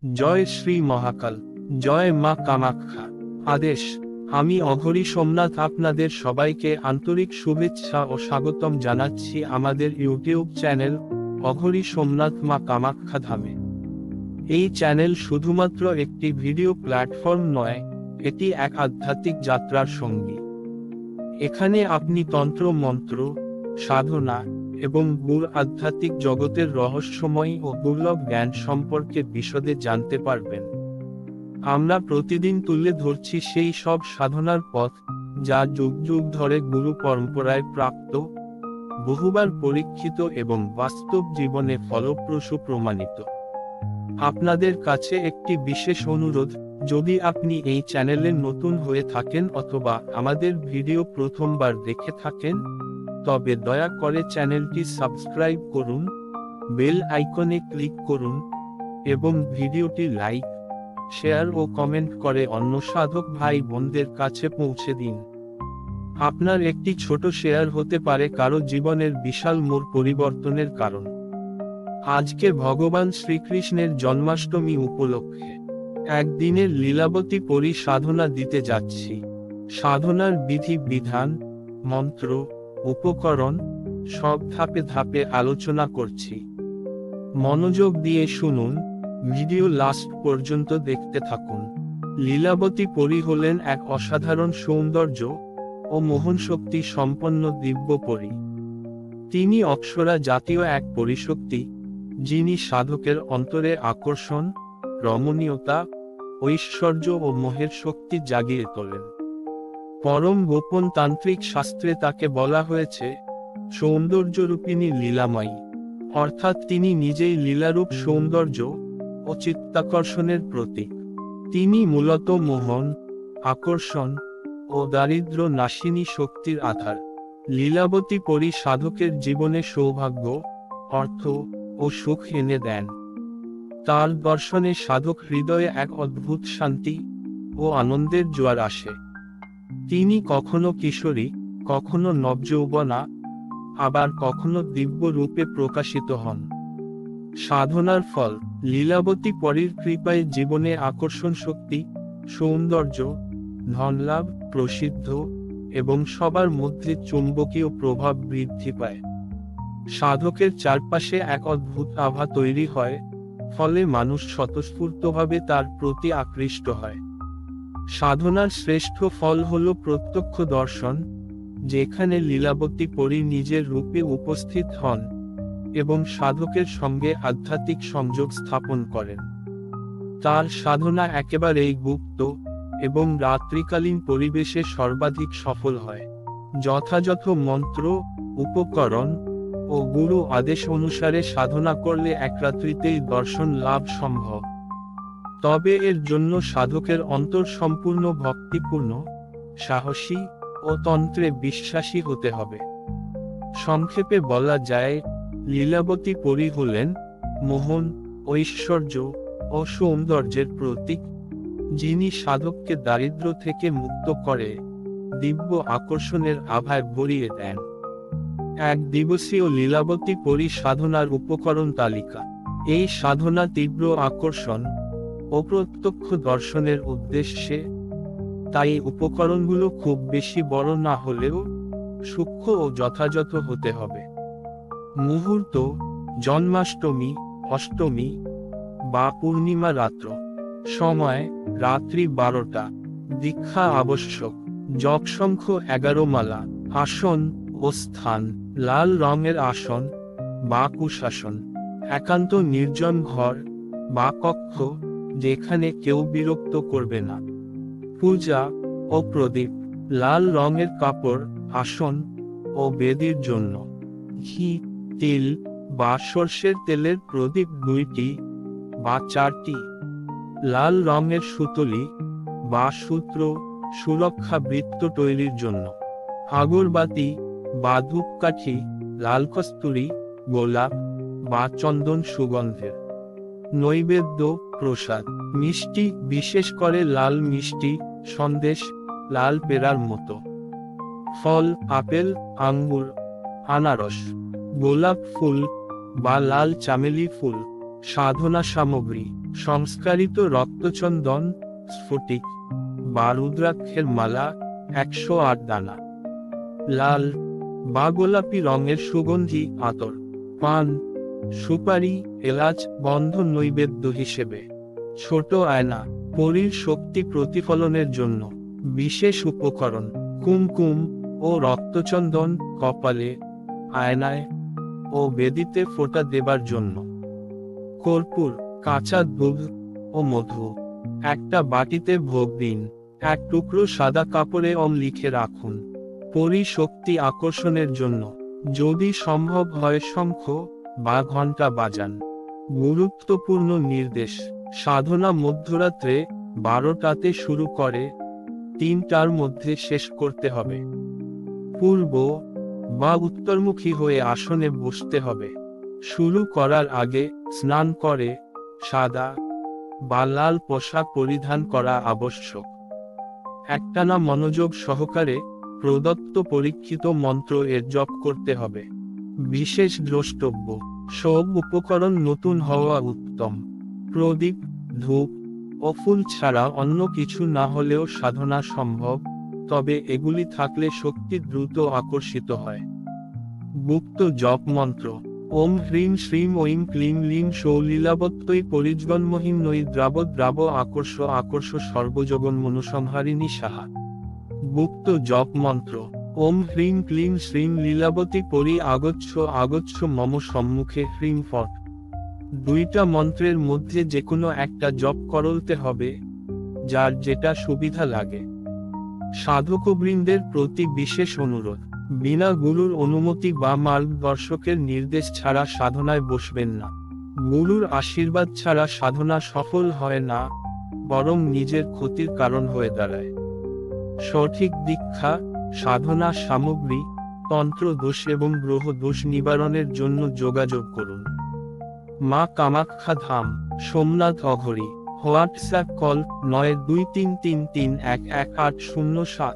জয় শ্রী মহাকাল, জয় মা কামাখ্যা। আদেশ। আমি অঘরী সোমনাথ আপনাদের সবাইকে আন্তরিক শুভেচ্ছা ও স্বাগতম জানাচ্ছি আমাদের ইউটিউব চ্যানেল অঘরী সোমনাথ মা কামাখ্যা ধামে। এই চ্যানেল শুধুমাত্র একটি ভিডিও প্ল্যাটফর্ম নয়, এটি এক আধ্যাত্মিক যাত্রার সঙ্গী। এখানে আপনি তন্ত্র মন্ত্র, সাধনা এবং গূঢ় আধ্যাত্মিক জগতের রহস্যময় ও দুর্লভ জ্ঞান সম্পর্কে বিশদে জানতে পারবেন। আমরা প্রতিদিন তুলে ধরছি সেই সব সাধনার পথ যা যুগ যুগ ধরে গুরু পরম্পরায় প্রাপ্ত, বহুবার পরীক্ষিত এবং বাস্তব জীবনে ফলপ্রসূ প্রমাণিত। আপনাদের কাছে একটি বিশেষ অনুরোধ, যদি আপনি এই চ্যানেলে নতুন হয়ে থাকেন অথবা আমাদের ভিডিও প্রথমবার দেখে থাকেন, তবে দয়া করে চ্যানেলটি সাবস্ক্রাইব করুন, বেল আইকনে ক্লিক করুন এবং ভিডিওটি লাইক, শেয়ার ও কমেন্ট করে অন্য সাধক ভাই বোনদের কাছে পৌঁছে দিন। আপনার একটি ছোট শেয়ার হতে পারে কারো জীবনের বিশাল মোড় পরিবর্তনের কারণ। আজকে ভগবান শ্রীকৃষ্ণের জন্মাষ্টমী উপলক্ষে একদিনের লীলাবতী পরি সাধনা দিতে যাচ্ছি। সাধনার বিধি বিধান, মন্ত্র, উপকরণ সব ধাপে ধাপে আলোচনা করছি। মনোযোগ দিয়ে শুনুন, ভিডিও লাস্ট পর্যন্ত দেখতে থাকুন। লীলাবতী পরি হলেন এক অসাধারণ সৌন্দর্য ও মোহন শক্তি সম্পন্ন দিব্য পরি। তিনি অপ্সরা জাতীয় এক পরিশক্তি, যিনি সাধকের অন্তরে আকর্ষণ, রমণীয়তা, ঐশ্বর্য ও মোহের শক্তি জাগিয়ে তোলেন। পরম গোপন তান্ত্রিক শাস্ত্রে তাকে বলা হয়েছে সৌন্দর্যরূপিণী লীলাময়ী, অর্থাৎ তিনি নিজেই লীলারূপ সৌন্দর্য ও চিত্তাকর্ষণের প্রতীক। তিনি মূলত মোহন, আকর্ষণ ও দারিদ্র্য নাশিনী শক্তির আধার। লীলাবতী পরি সাধকের জীবনে সৌভাগ্য, অর্থ ও সুখ এনে দেন। তার দর্শনে সাধক হৃদয়ে এক অদ্ভুত শান্তি ও আনন্দের জোয়ার আসে। তিনি কখনো কিশোরী, কখনো নবযৌবনা, আবার কখনো দিব্য রূপে প্রকাশিত হন। সাধনার ফল, লীলাবতী পরীর কৃপায় জীবনে আকর্ষণ শক্তি, সৌন্দর্য, ধনলাভ, প্রসিদ্ধ এবং সবার মধ্যে চুম্বকীয় প্রভাব বৃদ্ধি পায়। সাধকের চারপাশে এক অদ্ভুত আভা তৈরি হয়, ফলে মানুষ স্বতঃস্ফূর্তভাবে তার প্রতি আকৃষ্ট হয়। সাধনার শ্রেষ্ঠ ফল হল প্রত্যক্ষ দর্শন, যেখানে লীলাবতী পরি নিজের রূপে উপস্থিত হন এবং সাধকের সঙ্গে আধ্যাত্মিক সংযোগ স্থাপন করেন। তার সাধনা একেবারেই গুপ্ত এবং রাত্রিকালীন পরিবেশে সর্বাধিক সফল হয়। যথাযথ মন্ত্র, উপকরণ ও গুরু আদেশ অনুসারে সাধনা করলে এক রাত্রিতেই দর্শন লাভ সম্ভব। তবে এর জন্য সাধকের অন্তর সম্পূর্ণ ভক্তিপূর্ণ, সাহসী ও তন্ত্রে বিশ্বাসী হতে হবে। সংক্ষেপে বলা যায়, লীলাবতী পরি হলেন মোহন, ঐশ্বর্য ও সৌন্দর্যের প্রতীক, যিনি সাধককে দারিদ্র্য থেকে মুক্ত করে দিব্য আকর্ষণের আভায় ভরিয়ে দেন। এক দিবসীয় লীলাবতী পরি সাধনার উপকরণ তালিকা। এই সাধনা তীব্র আকর্ষণ ও প্রত্যক্ষ দর্শনের উদ্দেশ্যে, তাই উপকরণগুলো খুব বেশি বড় না হলেও সূক্ষ্ম ও যথাযথ হতে হবে। মুহূর্ত: জন্মাষ্টমী, অষ্টমী বা পূর্ণিমা রাত্র। সময়: রাত্রি 12টা। দীক্ষা আবশ্যক: যপশঙ্খ 11 মালা। আসন ও স্থান: লাল রঙের আসন বা কুশাসন। একান্ত নির্জন ঘর বা কক্ষ, যেখানে কেউ বিরক্ত করবে না। পূজা ও প্রদীপ: লাল রঙের কাপড়, আসন ও বেদির জন্য। ঘি, তিল বা সর্ষের তেলের প্রদীপ 2টি বা 4টি। লাল রঙের সুতলি বা সূত্র সুরক্ষা বৃত্ত তৈরির জন্য। আগরবাতি বা ধূপকাঠি, লাল কস্তুরী, গোলাপ বা চন্দন সুগন্ধের। নৈবেদ্য, প্রসাদ: মিষ্টি, বিশেষ করে লাল মিষ্টি, সন্দেশ, লাল পেঁড়ার মতো। ফল: আপেল, আঙ্গুর, আনারস। গোলাপ ফুল বা লাল চামেলি ফুল। সাধনা সামগ্রী: সংস্কারিত রক্তচন্দন, স্ফটিক বা রুদ্রাক্ষের মালা 108 দানা, লাল বা গোলাপি রঙের সুগন্ধি আতর, পান, সুপারি, এলাচ বন্ধ নৈবেদ্য হিসেবে, ছোট আয়না পরীর শক্তি প্রতিফলনের জন্য, বিশেষ উপকরণ কুমকুম ও রক্তচন্দন কপালে, আয়নায় ও বেদিতে ফোঁটা দেবার জন্য, কর্পূর, কাঁচা দুধ ও মধু। একটা বাটিতে ভোগ দিন, এক টুকরো সাদা কাপড়ে ওম লিখে রাখুন। পরী শক্তি আকর্ষণের জন্য যদি সম্ভব হয় শঙ্খ বা ঘণ্টা বাজান। গুরুত্বপূর্ণ নির্দেশ, সাধনা মধ্যরাত্রে 12টাতে শুরু করে 3টার মধ্যে শেষ করতে হবে। পূর্ব বা উত্তরমুখী হয়ে আসনে বসতে হবে। শুরু করার আগে স্নান করে সাদা বা লাল পোশাক পরিধান করা আবশ্যক। একটানা মনোযোগ সহকারে প্রদত্ত পরীক্ষিত মন্ত্র এর জপ করতে হবে। বিশেষ দ্রষ্টব্য, সব উপকরণ নতুন হওয়া উত্তম। প্রদীপ, ধূপ ও ফুল ছাড়া অন্য কিছু না হলেও সাধনা সম্ভব, তবে এগুলি থাকলে শক্তি দ্রুত আকর্ষিত হয়। গুপ্ত জপ মন্ত্র ওম হ্রিং শ্রীম ঐং ক্লিং লিং সৌলীলাবত্যই পরিজন্মহীনৈ দ্রাব দ্রাব আকর্ষ আকর্ষ সর্বজগন মনুসংহারিণী সাহা। গুপ্ত জপ মন্ত্র ওম হ্রিং ক্লিং শ্রীং লীলাবতী পরি আগচ্ছ আগচ্ছ মম সম্মুখে হ্রিং ফট। 2টা মন্ত্রের মধ্যে যে কোনো একটা জপ করতে হবে, যার যেটা সুবিধা লাগে। সাধকবৃন্দের প্রতি বিশেষ অনুরোধ, বিনা গুরুর অনুমতি বা মার্গদর্শকের নির্দেশ ছাড়া সাধনায় বসবেন না। গুরুর আশীর্বাদ ছাড়া সাধনা সফল হয় না, বরং নিজের ক্ষতির কারণ হয়ে দাঁড়ায়। সঠিক দীক্ষা, সাধনা সামগ্রী, তন্ত্র দোষ এবং গ্রহ দোষ নিবারণের জন্য যোগাযোগ করুন। মা কামাখ্যা ধাম, সোমনাথ অঘরি। WhatsApp call 9233311807।